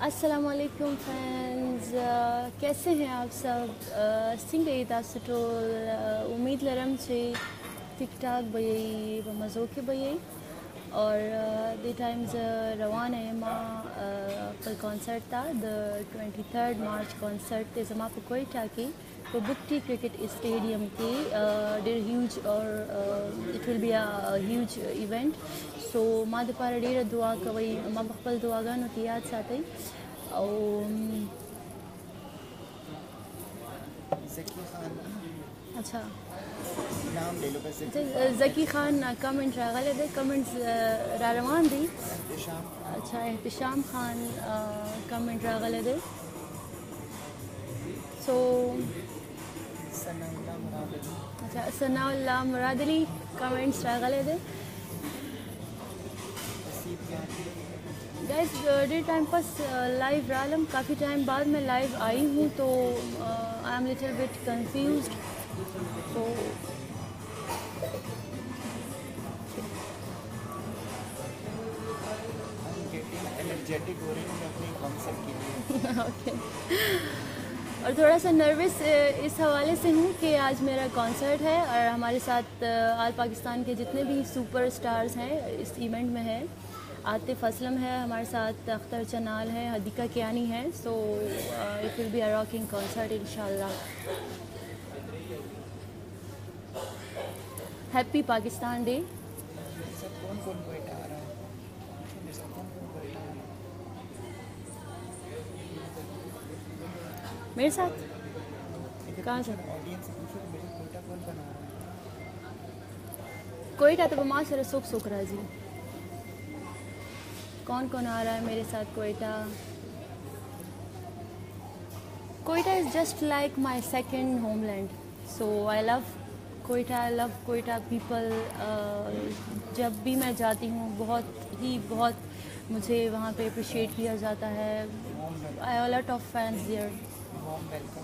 अस्सलाम वालेकुम फ्रेंड्स, कैसे हैं आप सब? सिंगे तासुटोल उम्मीद लरम छे ठीक ठाक बयई व मज़ो के बयई और द टाइम्स रवान है माँ कल कॉन्सर्ट था द 23 मार्च कॉन्सर्ट ते जमा पे कोई टाकी तो बुकटी क्रिकेट स्टेडियम की डेर ह्यूज और it will be a huge event so माँ दपारा डेर दुआ कवई माँ बखपल दुआ गानो की याद साथई अच्छा नाम ले लो बस। ज़की खान कमेंट गलत है कमेंट्स रवान दी शाम अच्छा एहतशाम खान कमेंट गलत है सो सनाउल्लाह मुराद अली अच्छा सनाउल्लाह मुराद अली कमेंट्स गलत है नसीब क्या gas day time pass live Ralam काफ़ी टाइम बाद मैं लाइव आई हूँ तो I am little bit confused तो एनर्जेटिक हो रही हूँ मैं अपने कॉन्सर्ट के लिए। ओके और थोड़ा सा नर्वस इस हवाले से हूँ कि आज मेरा कॉन्सर्ट है और हमारे साथ आल पाकिस्तान के जितने भी सुपर स्टार्स हैं इस इवेंट में है। आतिफ असलम है हमारे साथ, अख्तर चनाल है, हदीका कियानी है। So it will be a rocking concert इंशाल्लाह। Happy Pakistan day. कौन कौन बैठा आ रहा है? मेरे साथ कौन कौन बैठा आ रहा है? मेरे साथ कहाँ से? ऑडियंस से पूछो कि मेरे कोयटा कौन बना रहा है? कोयटा तो माँ से सुख सुख राजी। कौन कौन आ रहा है मेरे साथ Quetta? Quetta is just like my second homeland so I love Quetta, I love Quetta people. जब भी मैं जाती हूँ बहुत मुझे वहाँ पे अप्रिशिएट किया जाता है। I have a lot of fans there. Warm welcome.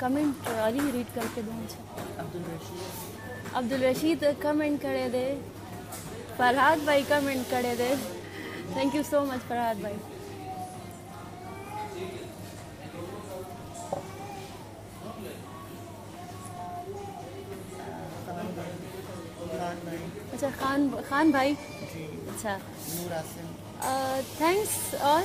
Comment अली रीड करके दो मुझे. अब्दुल रशीद कमेंट करे दे. फरहाद भाई कमेंट करे दे. Thank you so much Farhad भाई. अच्छा खान भाई. अच्छा थैंक्स ऑल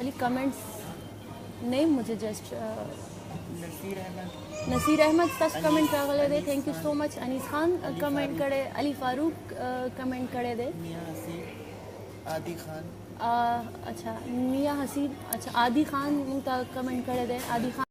अली कमेंट्स नहीं मुझे जस्ट नसीर अहमद तस कमेंट रागले दे. Thank you so much. Anees Khan comment करे. अली फारूक कमेंट करे दे. आदि खान अच्छा मियाँ हसीब. अच्छा आदि खान कमेंट करे दे. आदि खान